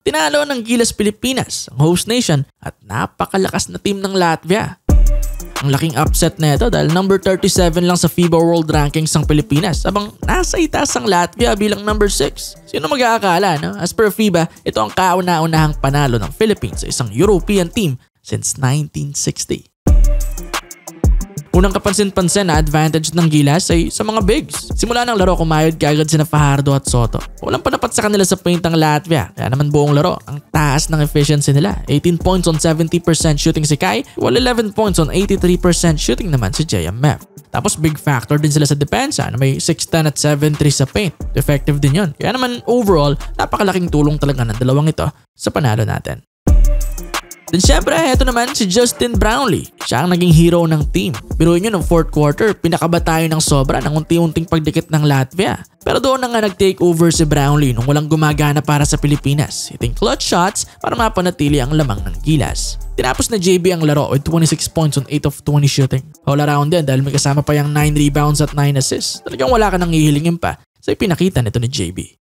Tinalo ng Gilas Pilipinas, ang host nation, at napakalakas na team ng Latvia. Ang laking upset na ito dahil number 37 lang sa FIBA World Rankings ang Pilipinas habang nasa itaas ang Latvia bilang number 6. Sino mag-aakala, no? As per FIBA, ito ang kauna-unahang panalo ng Philippines sa isang European team since 1960. Unang kapansin-pansin na advantage ng Gilas ay sa mga bigs. Simula ng laro kumayod kaagad sina Fajardo at Soto. Walang panapat sa kanila sa paint ang Latvia, kaya naman buong laro ang taas ng efficiency nila. 18 points on 70% shooting si Kai, while 11 points on 83% shooting naman si JMF. Tapos big factor din sila sa depensa na may 6'10 at 7'3 sa paint. Effective din yun. Kaya naman overall, napakalaking tulong talaga ng dalawang ito sa panalo natin. Then syempre, eto naman si Justin Brownlee. Siya ang naging hero ng team. Biruin nyo ng fourth quarter, pinakaba tayo ng sobra ng unti-unting pagdikit ng Latvia. Pero doon na nga nag-take over si Brownlee nung walang gumagana para sa Pilipinas. Hitting clutch shots para mapanatili ang lamang ng Gilas. Tinapos na JB ang laro with 26 points on 8 of 20 shooting. All around din dahil may kasama pa yung 9 rebounds at 9 assists. Talagang wala ka nang hihilingin pa sa ipinakita nito ni JB.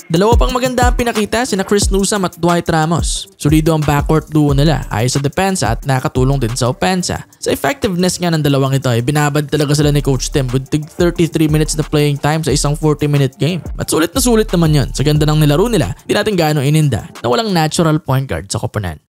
Dalawa pang maganda ang pinakita sina Chris Newsome at Dwight Ramos. Solido ang backcourt duo nila ayos sa depensa at nakatulong din sa opensa. Sa effectiveness nga ng dalawang ito ay binabad talaga sila ni Coach Tim with 33 minutes na playing time sa isang 40-minute game. At sulit na sulit naman yun. Sa ganda ng nilaro nila, di natin gaano ininda na walang natural point guard sa koponan.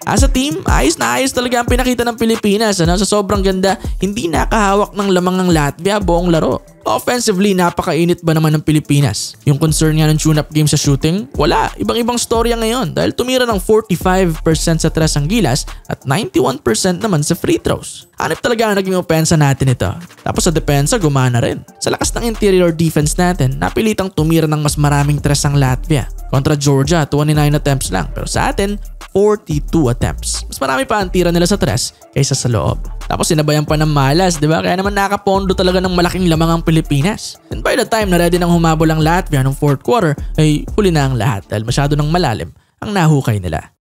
As a team, ayos na ayos talaga ang pinakita ng Pilipinas. Sa sobrang ganda, hindi nakahawak ng lamang ng Latvia buong laro. Offensively, napakainit ba naman ng Pilipinas? Yung concern nga ng tune-up game sa shooting, wala. Ibang-ibang storya ngayon dahil tumira ng 45% sa tres ang Gilas at 91% naman sa free throws. Hanip talaga ang naging opensa natin ito. Tapos sa depensa, gumana rin. Sa lakas ng interior defense natin, napilitang tumira ng mas maraming tres ang Latvia. Kontra Georgia, 29 attempts lang. Pero sa atin, 42 attempts. Mas marami pa ang tira nila sa tres kaysa sa loob. Tapos sinabayan pa ng malas, di ba? Kaya naman nakapondo talaga ng malaking lamang ang Pilipinas. And by the time na ready nang humabol ang Latvia ng fourth quarter, ay huli na ang lahat dahil masyado nang malalim ang nahukay nila.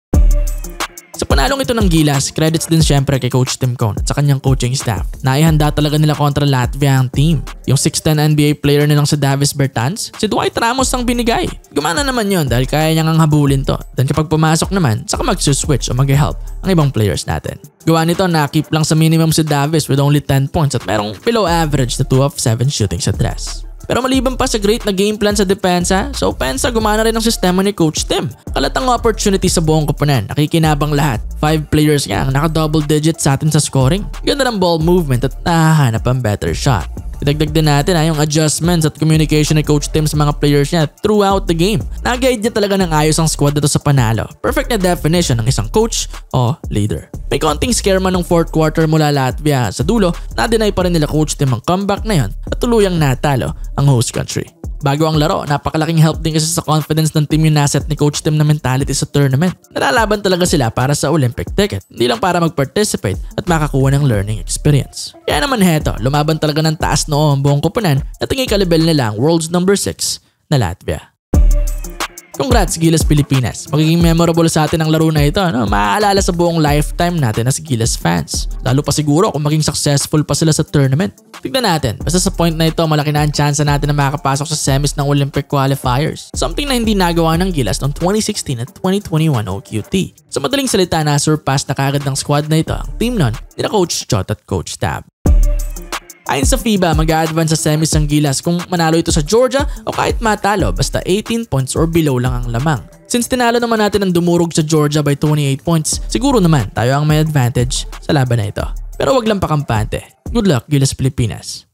Sa panalong ito ng Gilas, credits din syempre kay Coach Tim Cone at sa kanyang coaching staff. Naihanda talaga nila kontra Latvia ang team. Yung 6'10 NBA player nilang si Davis Bertans, si Dwight Ramos ang binigay. Gumana naman yon dahil kaya niyang ang habulin to. Then kapag pumasok naman, saka mag-switch o mag-help ang ibang players natin. Gawa nito na keep lang sa minimum si Davis with only 10 points at merong below average na 2 of 7 shooting sa tres. Pero maliban pa sa great na game plan sa depensa, sa opensa gumana rin ang sistema ni Coach Tim. Kalatang opportunity sa buong koponan, nakikinabang lahat. 5 players nga ang naka-double digits sa atin sa scoring. Ganda ng ball movement at nahahanap ang better shot. Idagdag din natin yung adjustments at communication ni Coach Tim sa mga players niya throughout the game. Nag-guide niya talaga ng ayos ang squad dito sa panalo. Perfect na definition ng isang coach o leader. May konting scare man ng fourth quarter mula Latvia. Sa dulo, na-deny pa rin nila Coach Tim ang comeback na yon at tuluyang natalo ang host country. Bago ang laro, napakalaking help din kasi sa confidence ng team yung naset ni Coach Tim na mentality sa tournament. Nalalaban talaga sila para sa Olympic ticket, hindi lang para mag-participate at makakuha ng learning experience. Kaya naman heto, lumaban talaga ng taas noo ang buong koponan at tingin kalibel nila ang world's number 6 na Latvia. Congrats Gilas Pilipinas. Magiging memorable sa atin ang laro na ito. Maaalala sa buong lifetime natin as Gilas fans. Lalo pa siguro kung maging successful pa sila sa tournament. Tignan natin, basta sa point na ito malaki na ang chance natin na makakapasok sa semis ng Olympic qualifiers. Something na hindi nagawa ng Gilas noong 2016 at 2021 OQT. Sa madaling salita na surpass na kagad ng squad na ito ang team nun nila Coach Chot at Coach Tab. Ayon sa FIBA, mag-a-advance sa semis ang Gilas kung manalo ito sa Georgia o kahit matalo basta 18 points or below lang ang lamang. Since tinalo naman natin ang dumurog sa Georgia by 28 points, siguro naman tayo ang may advantage sa laban na ito. Pero wag lang pakampante. Good luck Gilas Pilipinas!